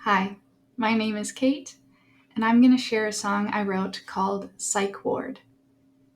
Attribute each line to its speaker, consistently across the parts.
Speaker 1: Hi, my name is Kate, and I'm going to share a song I wrote called Psych Ward.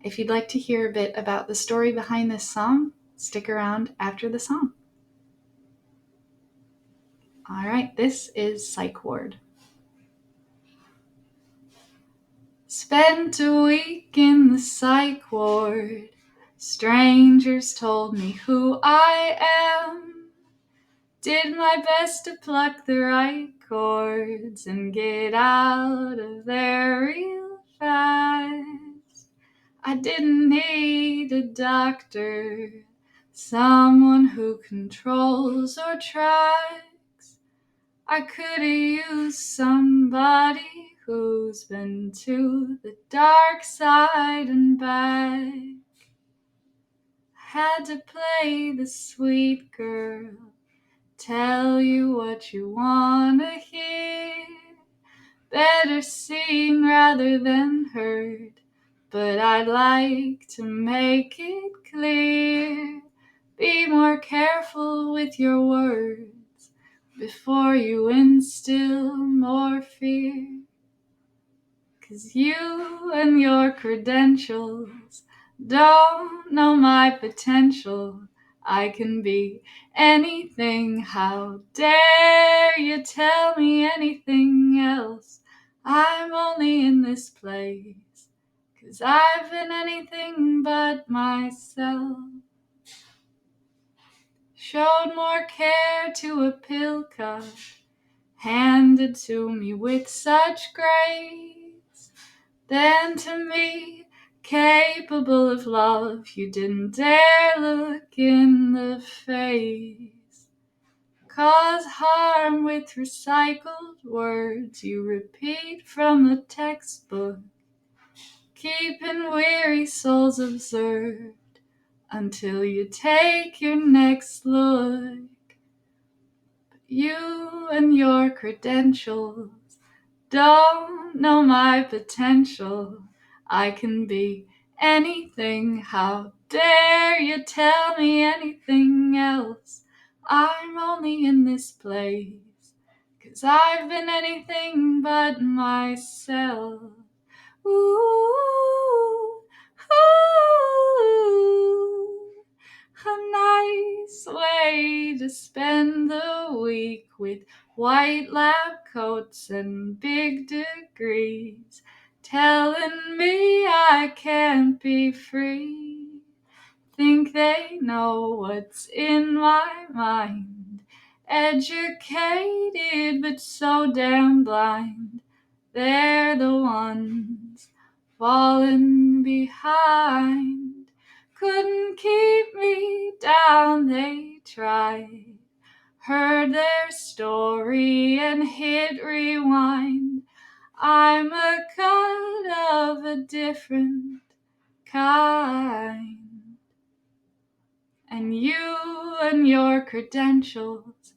Speaker 1: If you'd like to hear a bit about the story behind this song, stick around after the song. All right, this is Psych Ward. Spent a week in the psych ward. Strangers told me who I am. Did my best to pluck the right chords and get out of there real fast. I didn't need a doctor, someone who controls or tracks. I could've used somebody who's been to the dark side and back. Had to play the sweet girl, tell you what you wanna hear. Better seen rather than heard, but I'd like to make it clear. Be more careful with your words before you instill more fear. 'Cause you and your credentials don't know my potential. I can be anything. How dare you tell me anything else? I'm only in this place 'cause I've been anything but myself. Showed more care to a pill cup, handed to me with such grace, than to me, capable of love you didn't dare look in the face. Cause harm with recycled words you repeat from the textbook, keeping weary souls observed until you take your next look. But you and your credentials don't know my potential. I can be anything. How dare you tell me anything else? I'm only in this place 'cause I've been anything but myself. Ooh, ooh, a nice way to spend the week with white lab coats and big degrees, telling me I can't be free. Think they know what's in my mind. Educated but so damn blind. They're the ones falling behind. Couldn't keep me down, they tried. Heard their story and hit rewind. I'm a god of a different kind. And you and your credentials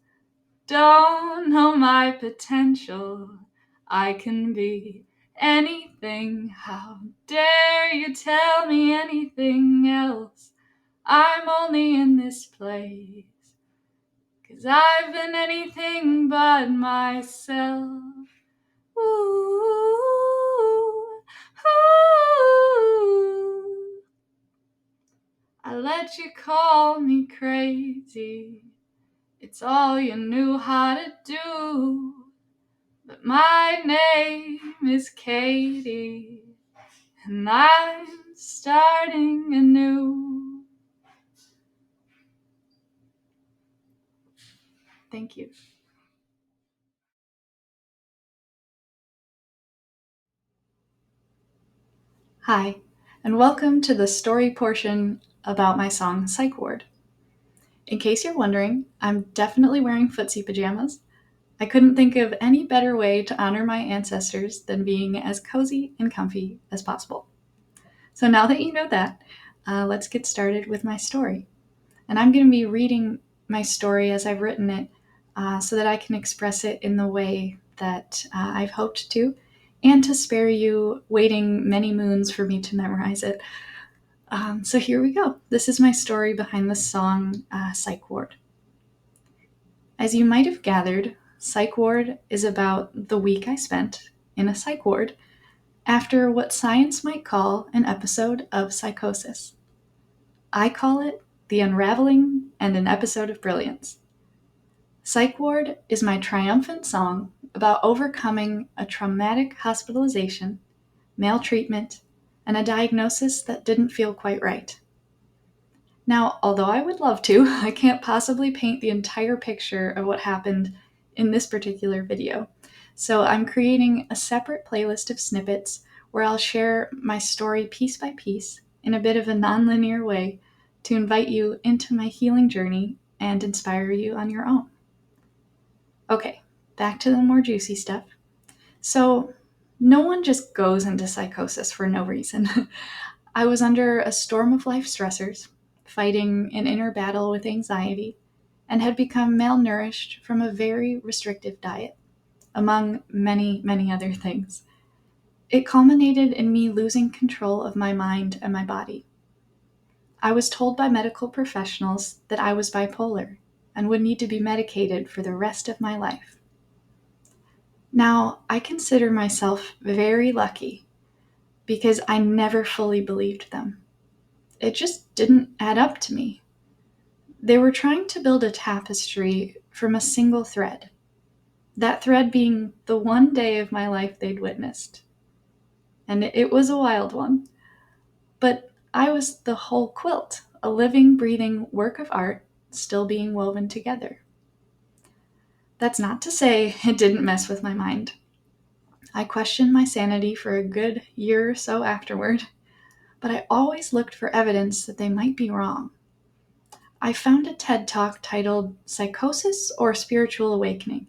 Speaker 1: don't know my potential. I can be anything. How dare you tell me anything else? I'm only in this place 'cause I've been anything but myself. Ooh, ooh. I let you call me crazy. It's all you knew how to do. But my name is Katie, and I'm starting anew. Thank you. Hi, and welcome to the story portion about my song Psych Ward. In case you're wondering, I'm definitely wearing footsie pajamas. I couldn't think of any better way to honor my ancestors than being as cozy and comfy as possible. So now that you know that, let's get started with my story. And I'm going to be reading my story as I've written it so that I can express it in the way that I've hoped to, and to spare you waiting many moons for me to memorize it. So here we go. This is my story behind the song Psych Ward. As you might have gathered, Psych Ward is about the week I spent in a psych ward after what science might call an episode of psychosis. I call it the unraveling and an episode of brilliance. Psych Ward is my triumphant song about overcoming a traumatic hospitalization, maltreatment, and a diagnosis that didn't feel quite right. Now, although I would love to, I can't possibly paint the entire picture of what happened in this particular video. So I'm creating a separate playlist of snippets where I'll share my story piece by piece in a bit of a nonlinear way to invite you into my healing journey and inspire you on your own. Okay, back to the more juicy stuff. So, no one just goes into psychosis for no reason. I was under a storm of life stressors, fighting an inner battle with anxiety, and had become malnourished from a very restrictive diet, among many, many other things. It culminated in me losing control of my mind and my body. I was told by medical professionals that I was bipolar and would need to be medicated for the rest of my life. Now, I consider myself very lucky because I never fully believed them. It just didn't add up to me. They were trying to build a tapestry from a single thread, that thread being the one day of my life they'd witnessed. And it was a wild one. But I was the whole quilt, a living, breathing work of art still being woven together. That's not to say it didn't mess with my mind. I questioned my sanity for a good year or so afterward, but I always looked for evidence that they might be wrong. I found a TED Talk titled Psychosis or Spiritual Awakening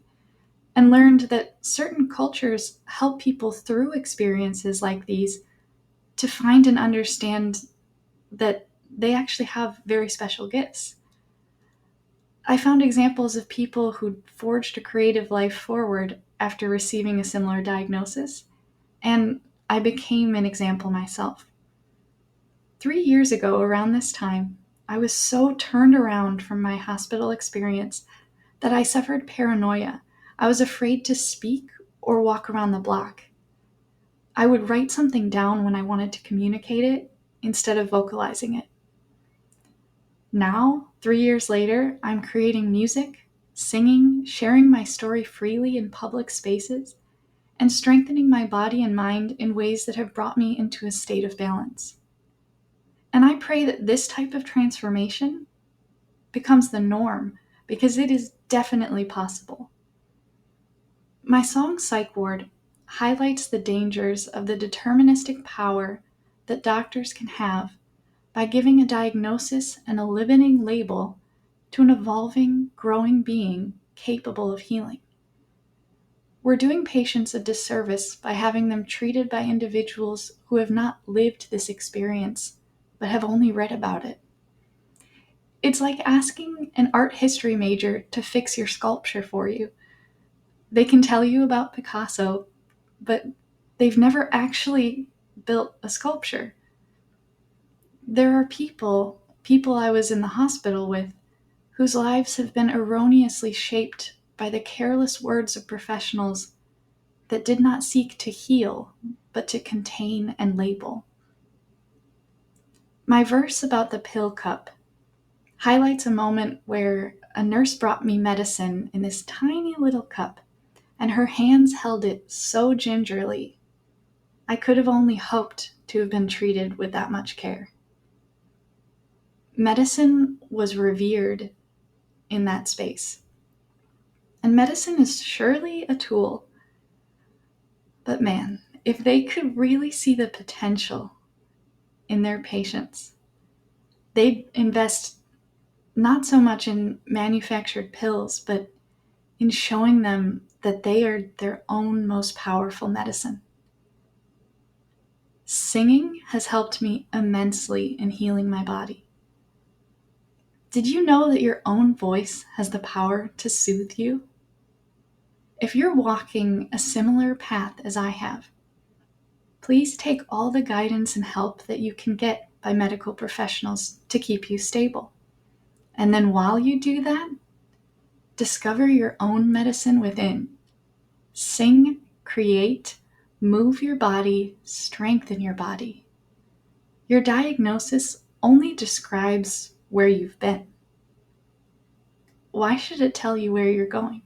Speaker 1: and learned that certain cultures help people through experiences like these to find and understand that they actually have very special gifts. I found examples of people who forged a creative life forward after receiving a similar diagnosis, and I became an example myself. 3 years ago, around this time, I was so turned around from my hospital experience that I suffered paranoia. I was afraid to speak or walk around the block. I would write something down when I wanted to communicate it instead of vocalizing it. Now, 3 years later, I'm creating music, singing, sharing my story freely in public spaces, and strengthening my body and mind in ways that have brought me into a state of balance. And I pray that this type of transformation becomes the norm, because it is definitely possible. My song Psych Ward highlights the dangers of the deterministic power that doctors can have by giving a diagnosis and a limiting label to an evolving, growing being capable of healing. We're doing patients a disservice by having them treated by individuals who have not lived this experience, but have only read about it. It's like asking an art history major to fix your sculpture for you. They can tell you about Picasso, but they've never actually built a sculpture. There are people I was in the hospital with, whose lives have been erroneously shaped by the careless words of professionals that did not seek to heal, but to contain and label. My verse about the pill cup highlights a moment where a nurse brought me medicine in this tiny little cup, and her hands held it so gingerly. I could have only hoped to have been treated with that much care. Medicine was revered in that space. And medicine is surely a tool. But man, if they could really see the potential in their patients, they'd invest not so much in manufactured pills, but in showing them that they are their own most powerful medicine. Singing has helped me immensely in healing my body. Did you know that your own voice has the power to soothe you? If you're walking a similar path as I have, please take all the guidance and help that you can get by medical professionals to keep you stable. And then while you do that, Discover your own medicine within. Sing, create, move your body, strengthen your body. Your diagnosis only describes where you've been. Why should it tell you where you're going?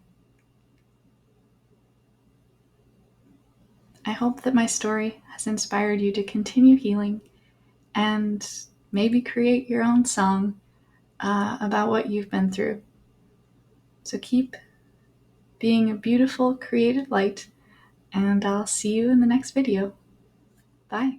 Speaker 1: I hope that my story has inspired you to continue healing and maybe create your own song about what you've been through. So keep being a beautiful, creative light, and I'll see you in the next video. Bye.